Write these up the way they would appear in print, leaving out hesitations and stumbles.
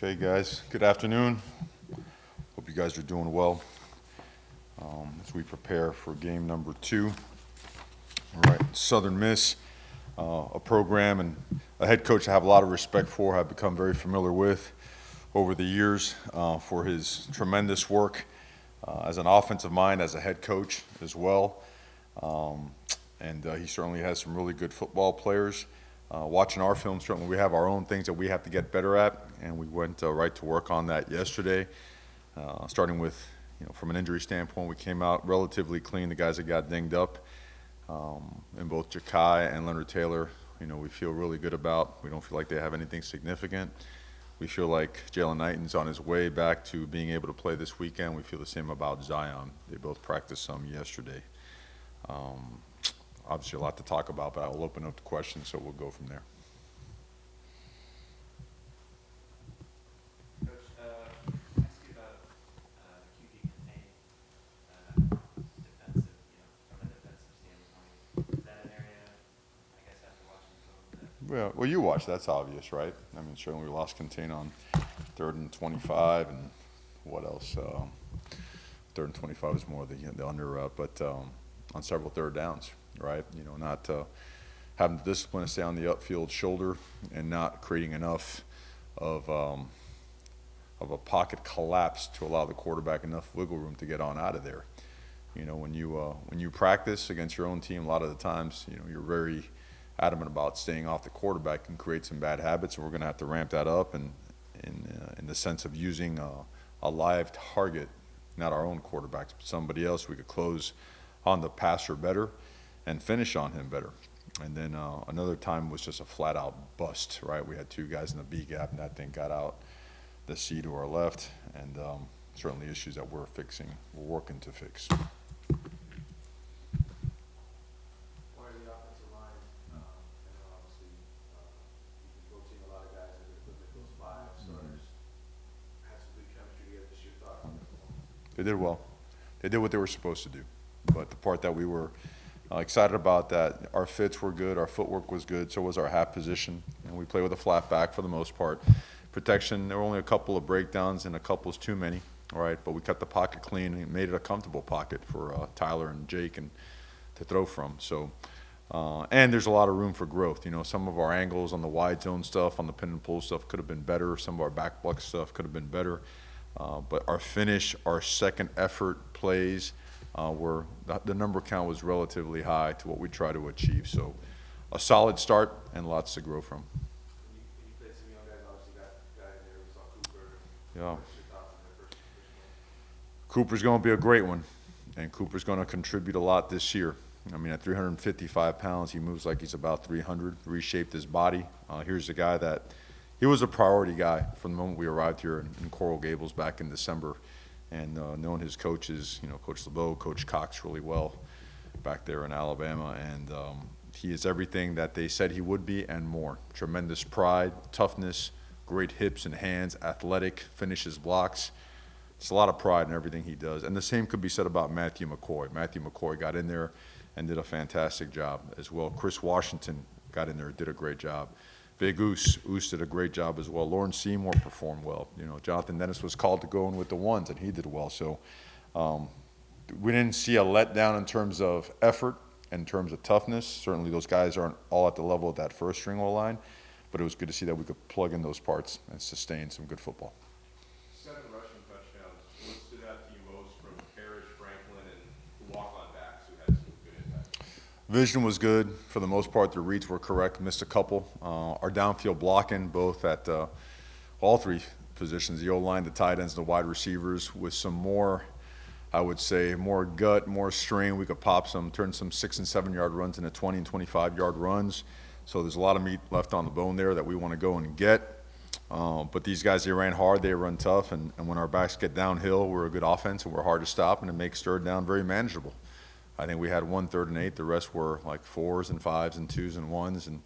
Okay, guys, good afternoon. Hope you guys are doing well as we prepare for game number 2. All right, Southern Miss, a program and a head coach I have a lot of respect for, I've become very familiar with over the years for his tremendous work as an offensive mind, as a head coach as well. And he certainly has some really good football players. Watching our film, certainly we have our own things that we have to get better at, and we went right to work on that yesterday. Starting with, from an injury standpoint, we came out relatively clean. The guys that got dinged up, in both Ja'Kai and Leonard Taylor, we feel really good about. We don't feel like they have anything significant. We feel like Jalen Knighton's on his way back to being able to play this weekend. We feel the same about Zion. They both practiced some yesterday. Obviously a lot to talk about, but I will open up the questions, so we'll go from there. Coach, ask you about QB contain, defensive, from a defensive standpoint. Is that an area, I guess, after watching film? Well, you watched. That's obvious, right? I mean, certainly we lost contain on 3rd and 25, and what else? 3rd and 25 was more the under, but on several third downs. Right, not having the discipline to stay on the upfield shoulder and not creating enough of a pocket collapse to allow the quarterback enough wiggle room to get on out of there. When you practice against your own team, a lot of the times, you're very adamant about staying off the quarterback and create some bad habits, and we're going to have to ramp that up and in the sense of using a live target, not our own quarterbacks, but somebody else we could close on the passer better and finish on him better. And then another time was just a flat-out bust, right? We had 2 guys in the B gap, and that thing got out the C to our left, and certainly issues that we're working to fix. Why the offensive line? Obviously, you've been coaching a lot of guys that are equipped with those 5 starters. Had some good chemistry together this year. Thoughts on the performance? They did well. They did what they were supposed to do. But the part that we were excited about, that our fits were good, our footwork was good, so was our half position, and we played with a flat back for the most part. Protection, there were only a couple of breakdowns, and a couple is too many, all right, but we kept the pocket clean and made it a comfortable pocket for Tyler and Jake and to throw from. So, and there's a lot of room for growth. Some of our angles on the wide zone stuff, on the pin and pull stuff could have been better. Some of our back block stuff could have been better. But our finish, our second effort plays, where the number count was relatively high to what we try to achieve. So a solid start and lots to grow from. When you played some young guys, obviously got a guy in there, we saw Cooper. Yeah. What's your thoughts on their first position? Cooper's going to be a great one, and Cooper's going to contribute a lot this year. I mean, at 355 pounds, he moves like he's about 300, reshaped his body. Here's a guy that he was a priority guy from the moment we arrived here in Coral Gables back in December. And knowing his coaches, Coach LeBeau, Coach Cox really well back there in Alabama. And he is everything that they said he would be and more. Tremendous pride, toughness, great hips and hands, athletic, finishes blocks. It's a lot of pride in everything he does. And the same could be said about Matthew McCoy. Matthew McCoy got in there and did a fantastic job as well. Chris Washington got in there, did a great job. Big Oos did a great job as well. Lauren Seymour performed well. Jonathan Dennis was called to go in with the ones, and he did well. So we didn't see a letdown in terms of effort, in terms of toughness. Certainly those guys aren't all at the level of that first string O-line, but it was good to see that we could plug in those parts and sustain some good football. 7 rushing touchdowns. What stood out to you most from Parrish, Franklin, and the walk-on backs who had some good impact? Vision was good. For the most part, the reads were correct. Missed a couple. Our downfield blocking, both at all 3 positions, the O-line, the tight ends, the wide receivers, with some more, I would say, more gut, more strain. We could turn some 6- and 7-yard runs into 20- and 25-yard runs. So there's a lot of meat left on the bone there that we want to go and get. But these guys, they ran hard, they run tough, and when our backs get downhill, we're a good offense and we're hard to stop, and it makes 3rd down very manageable. I think we had 1 3rd and 8. The rest were like 4s and 5s and 2s and 1s. And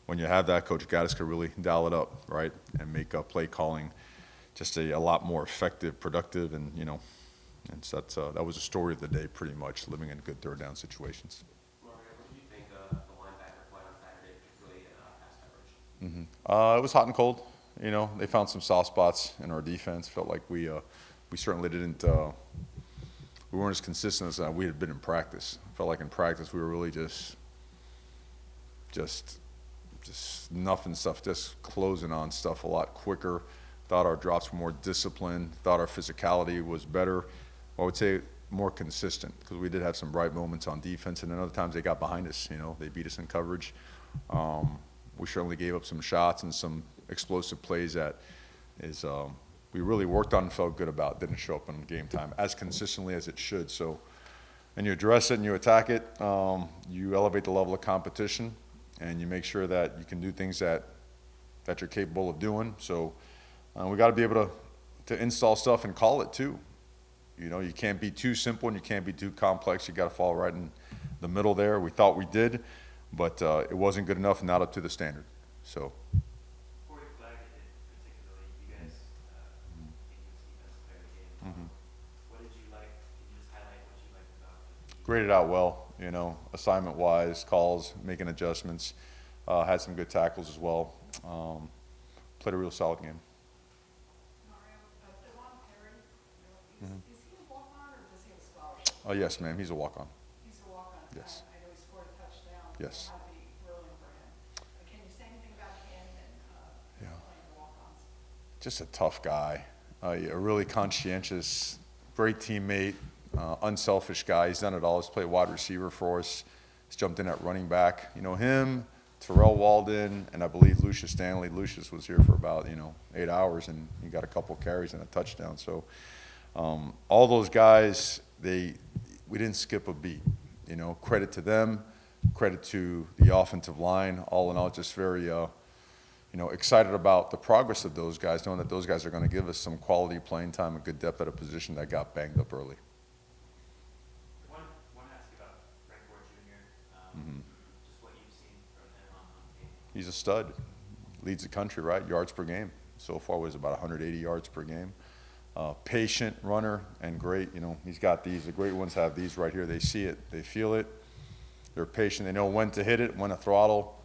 when you have that, Coach Gaddis could really dial it up, right, and make play calling just a lot more effective, productive, and and so that was the story of the day, pretty much, living in good 3rd down situations. Mario, what do you think of the linebacker play on Saturday, particularly pass coverage? It was hot and cold. You know, they found some soft spots in our defense. Felt like we certainly didn't. We weren't as consistent as we had been in practice. Felt like in practice we were really just nothing stuff, just closing on stuff a lot quicker. Thought our drops were more disciplined. Thought our physicality was better. I would say more consistent, because we did have some bright moments on defense, and then other times they got behind us. You know, they beat us in coverage. We certainly gave up some shots and some explosive plays that we really worked on and felt good about. Didn't show up in game time as consistently as it should. So, and you address it and you attack it. You elevate the level of competition, and you make sure that you can do things that you're capable of doing. So we got to be able to install stuff and call it too. You know, you can't be too simple and you can't be too complex. You got to fall right in the middle there. We thought we did, but it wasn't good enough and not up to the standard. So. Before we flag it, particularly, you guys think you was defensive player of the game. What did you like? Can you just highlight what you liked about the Graded out well, you know, assignment-wise, calls, making adjustments. Had some good tackles as well. Played a real solid game. Mario, Devon Perry, is he a walk-on or does he have a scholarship? Oh, yes, ma'am. He's a walk-on. He's a walk-on. Yes. I know he scored a touchdown. Yes. That would be brilliant for him. Can you say anything about him and Yeah. playing the walk-ons? Just a tough guy. A really conscientious, great teammate, unselfish guy. He's done it all. He's played wide receiver for us. He's jumped in at running back. You know, him, Terrell Walden, and I believe Lucius Stanley. Lucius was here for about, 8 hours, and he got a couple carries and a touchdown. So all those guys, we didn't skip a beat. You know, credit to them, credit to the offensive line. All in all, just very, excited about the progress of those guys, knowing that those guys are going to give us some quality playing time and good depth at a position that got banged up early. Want to ask you about Greg Ford Jr. Just what you've seen from him on tape. He's a stud. Leads the country, right? Yards per game. So far was about 180 yards per game. Patient runner and great. You know, he's got these. The great ones have these right here. They see it. They feel it. They're patient. They know when to hit it, when to throttle.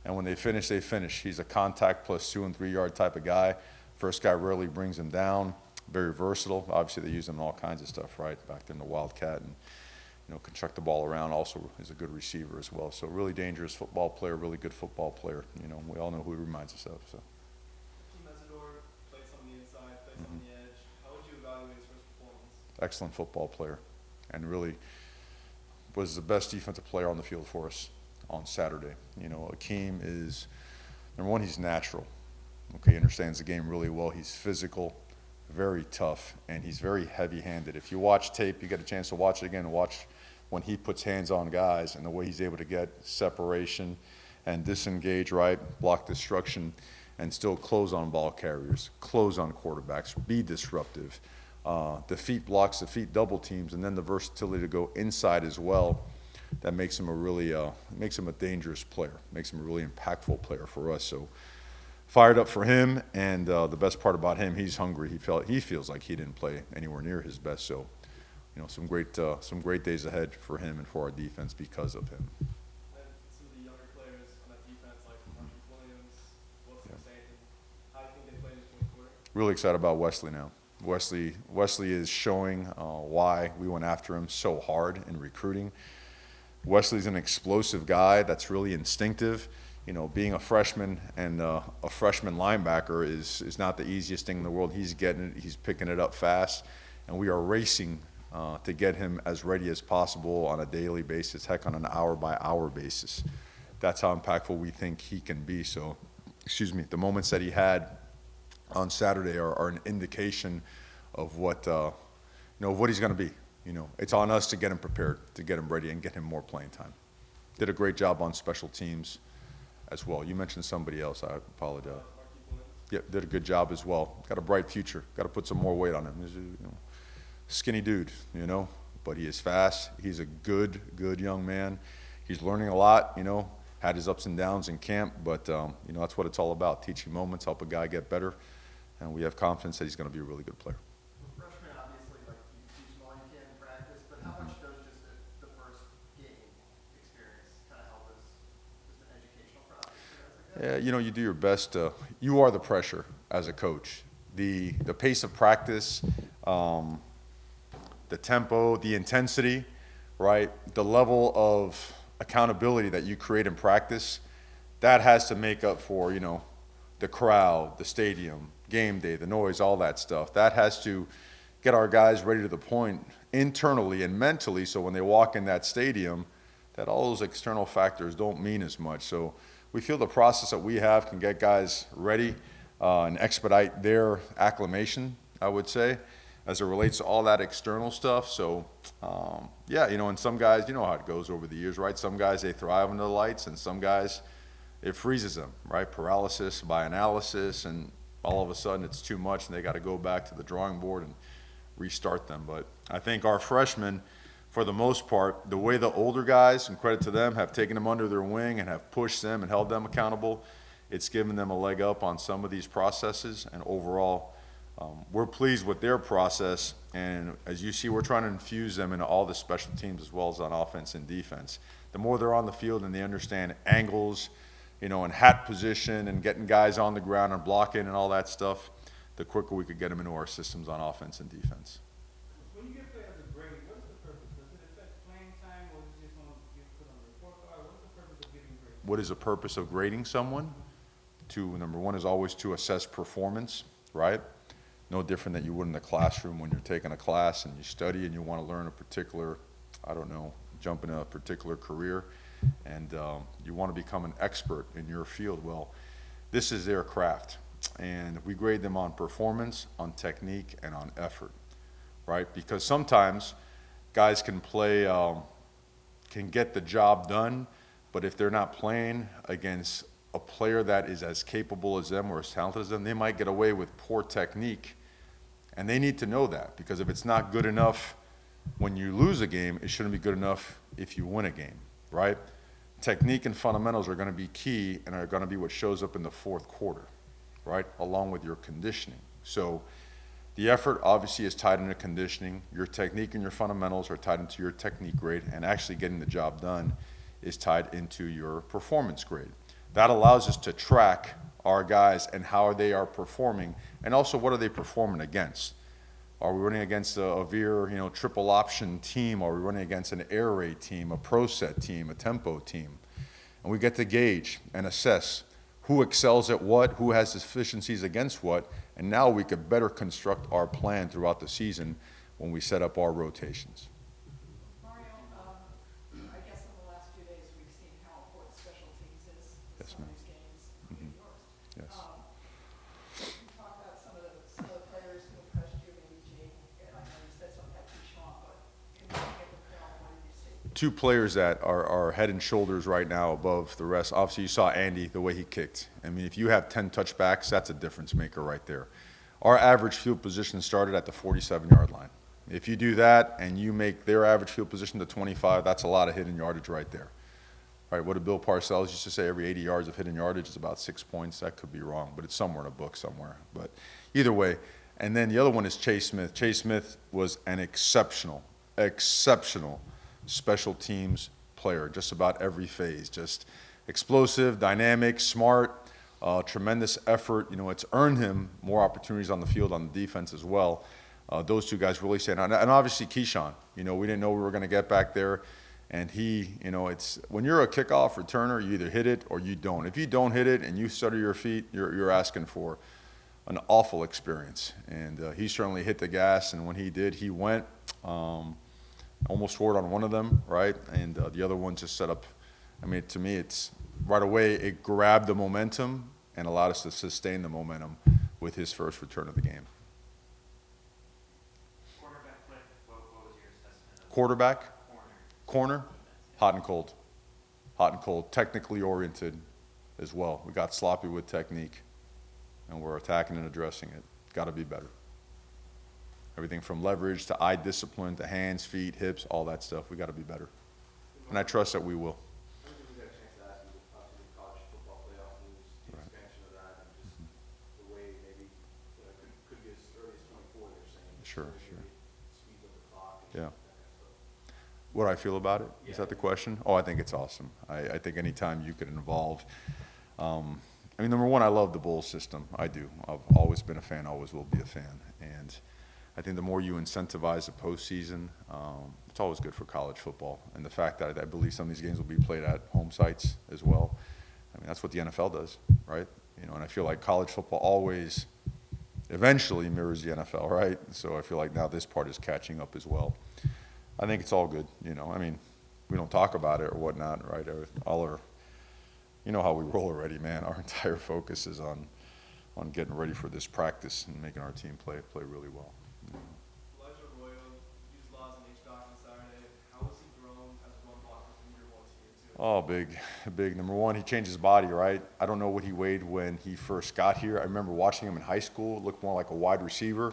And when they finish, they finish. He's a contact plus 2 and 3 yard type of guy. First guy rarely brings him down. Very versatile. Obviously, they use him in all kinds of stuff, right? Back in the Wildcat, and can chuck the ball around. Also is a good receiver as well. So really dangerous football player, really good football player. We all know who he reminds us of. So. Team Mesidor played some on the inside, played some on the edge. How would you evaluate his first performance? Excellent football player, and really was the best defensive player on the field for us on Saturday. Akeem is, number one, he's natural. Okay, he understands the game really well. He's physical, very tough, and he's very heavy-handed. If you watch tape, you get a chance to watch it again, watch when he puts hands on guys and the way he's able to get separation and disengage, right, block destruction, and still close on ball carriers, close on quarterbacks, be disruptive, defeat blocks, defeat double teams, and then the versatility to go inside as well. That makes him a dangerous player, makes him a really impactful player for us. So fired up for him, and the best part about him, he's hungry. He feels like he didn't play anywhere near his best. So, some great days ahead for him and for our defense because of him. And some of the younger players on that defense, like Marcus Williams, Wilson Stanton, how do you think they played in the fourth quarter? Really excited about Wesley now. Wesley is showing why we went after him so hard in recruiting. Wesley's an explosive guy that's really instinctive. Being a freshman and a freshman linebacker is not the easiest thing in the world. He's getting it. He's picking it up fast. And we are racing to get him as ready as possible on a daily basis, heck, on an hour-by-hour basis. That's how impactful we think he can be. So, the moments that he had on Saturday are an indication of what, what he's going to be. It's on us to get him prepared, to get him ready, and get him more playing time. Did a great job on special teams as well. You mentioned somebody else. I apologize. Marquise Williams. Yeah, did a good job as well. Got a bright future. Got to put some more weight on him. He's a skinny dude, but he is fast. He's a good young man. He's learning a lot, had his ups and downs in camp, but, that's what it's all about, teaching moments, help a guy get better, and we have confidence that he's going to be a really good player. Freshman, obviously, like you can teach them all you can in practice, but how much does just the first game experience kind of help as just an educational process for guys like that? You know, you do your best. You are the pressure as a coach. The pace of practice, the tempo, the intensity, right? The level of accountability that you create in practice, that has to make up for, you know, the crowd, the stadium, game day, the noise, all that stuff. That has to get our guys ready to the point internally and mentally, so when they walk in that stadium, that all those external factors don't mean as much. So we feel the process that we have can get guys ready and expedite their acclimation, I would say, as it relates to all that external stuff. So, yeah, you know, and some guys, you know how it goes over the years, right? Some guys, they thrive under the lights, and some guys, it freezes them, right? Paralysis by analysis, and all of a sudden it's too much, and they got to go back to the drawing board and restart them. But I think our freshmen, for the most part, the way the older guys, and credit to them, have taken them under their wing and have pushed them and held them accountable, it's given them a leg up on some of these processes. And overall, we're pleased with their process. And as you see, we're trying to infuse them into all the special teams as well as on offense and defense. The more they're on the field and they understand angles, you know, and hat position and getting guys on the ground and blocking and all that stuff, the quicker we could get them into our systems on offense and defense. When you give players a grade, what's the purpose? Does it affect playing time, or is it just on you put on the report card? What's the purpose of giving grades? What is the purpose of grading someone? Number one is always to assess performance, right? No different than you would in the classroom when you're taking a class and you study and you want to learn a particular, I don't know, jump in a particular career, and you want to become an expert in your field. Well, this is their craft, and we grade them on performance, on technique, and on effort, right? Because sometimes guys can play, can get the job done, but if they're not playing against a player that is as capable as them or as talented as them, they might get away with poor technique. And they need to know that, because if it's not good enough when you lose a game, it shouldn't be good enough if you win a game, right? Technique and fundamentals are going to be key and are going to be what shows up in the fourth quarter, right, along with your conditioning. So the effort obviously is tied into conditioning. Your technique and your fundamentals are tied into your technique grade, and actually getting the job done is tied into your performance grade. That allows us to track our guys and how they are performing, and also what are they performing against. Are we running against a veer, you know, triple option team? Are we running against an air raid team, a pro set team, a tempo team? And we get to gauge and assess who excels at what, who has deficiencies against what, and now we could better construct our plan throughout the season when we set up our rotations. Mario, I guess in the last few days, we've seen how important special teams is in Yes, some of ma'am. these games, including yours. Yes. Can you talk about some of the players who impressed you, maybe Jake? I know you said something about Keyshawn, but can you get the film? What did you see? Two players that are head and shoulders right now above the rest. Obviously, you saw Andy, the way he kicked. I mean, if you have 10 touchbacks, that's a difference maker right there. Our average field position started at the 47-yard line. If you do that and you make their average field position to 25, that's a lot of hidden yardage right there. All right, what did Bill Parcells used to say? Every 80 yards of hidden yardage is about 6 points. That could be wrong, but it's somewhere in a book somewhere. But either way. And then the other one is Chase Smith. Chase Smith was an exceptional special teams player, just about every phase. Just explosive, dynamic, smart, tremendous effort. You know, it's earned him more opportunities on the field on the defense as well. Those two guys really stand out. And obviously Keyshawn, you know, we didn't know we were going to get back there. And he, you know, it's when you're a kickoff returner, you either hit it or you don't. If you don't hit it and you stutter your feet, you're asking for an awful experience. And he certainly hit the gas, and when he did, he went. Almost scored on one of them, right? And the other one just set up, I mean, to me, it's right away, it grabbed the momentum and allowed us to sustain the momentum with his first return of the game. Quarterback play, what was your assessment of Quarterback, corner? corner, hot and cold. Hot and cold, technically oriented as well. We got sloppy with technique, and we're attacking and addressing it. Got to be better. Everything from leverage to eye discipline to hands, feet, hips, all that stuff. We got to be better. And I trust that we will. I don't think we got a chance to ask you, obviously, the college football playoff moves, the Right. expansion of that, and just the way maybe, could be as early as 24, they're saying. Sure, Maybe sure. Speeds up the clock and Yeah. that kind of stuff. What I feel about it? Is that the question? Oh, I think it's awesome. I think anytime you can involve I mean, number one, I love the bowl system. I do. I've always been a fan, always will be a fan. And I think the more you incentivize the postseason, it's always good for college football. And the fact that I believe some of these games will be played at home sites as well. I mean, that's what the NFL does, right? You know, and I feel like college football always eventually mirrors the NFL, right? So I feel like now this part is catching up as well. I think it's all good, you know. I mean, we don't talk about it or whatnot, right? All our, you know how we roll already, man. Our entire focus is on getting ready for this practice and making our team play really well. Elijah Royal used laws in HVAC on Saturday. How has he grown as a run blocker from year 1 to year 2? Oh, big. Number one, he changed his body, right? I don't know what he weighed when he first got here. I remember watching him in high school, looked more like a wide receiver.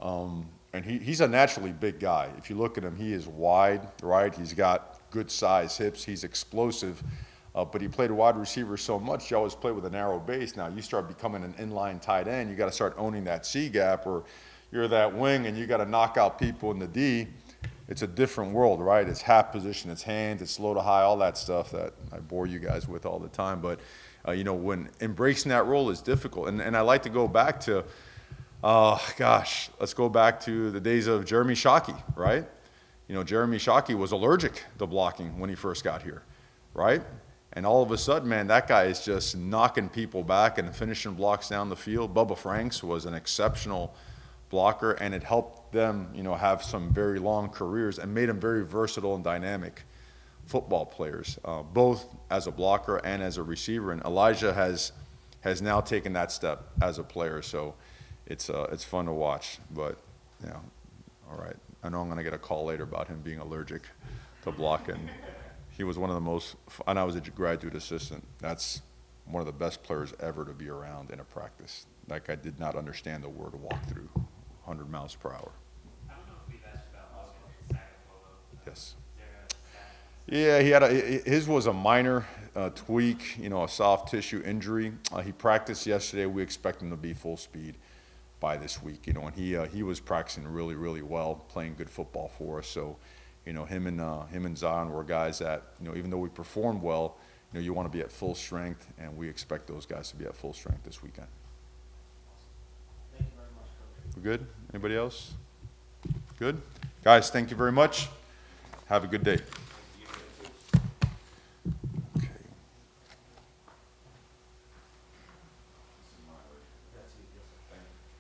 And he's a naturally big guy. If you look at him, he is wide, right? He's got good size hips. He's explosive. But he played wide receiver so much, you always play with a narrow base. Now, you start becoming an inline tight end, you got to start owning that C gap, or you're that wing and you got to knock out people in the D. It's a different world, right? It's half position, it's hands, it's low to high, all that stuff that I bore you guys with all the time. But, you know, when embracing that role is difficult. And I like to go back to, let's go back to the days of Jeremy Shockey, right? You know, Jeremy Shockey was allergic to blocking when he first got here, right? And all of a sudden, man, that guy is just knocking people back and finishing blocks down the field. Bubba Franks was an exceptional blocker, and it helped them, you know, have some very long careers and made them very versatile and dynamic football players, both as a blocker and as a receiver. And Elijah has now taken that step as a player, so it's fun to watch. But, you know, all right. I know I'm going to get a call later about him being allergic to blocking. He was one of the most, and I was a graduate assistant. That's one of the best players ever to be around in a practice. That guy did not understand the word walk through 100 miles per hour. I don't know if we've asked about Logan Sagapolo. Yes. Is there a Yeah, his was a minor tweak, you know, a soft tissue injury. He practiced yesterday. We expect him to be full speed by this week, you know, and he was practicing really well, playing good football for us. So, you know, him and Zion were guys that, you know, even though we performed well, you know, you want to be at full strength, and we expect those guys to be at full strength this weekend. Thank you very much, Coach. We're good? Anybody else? Good? Guys, thank you very much. Have a good day.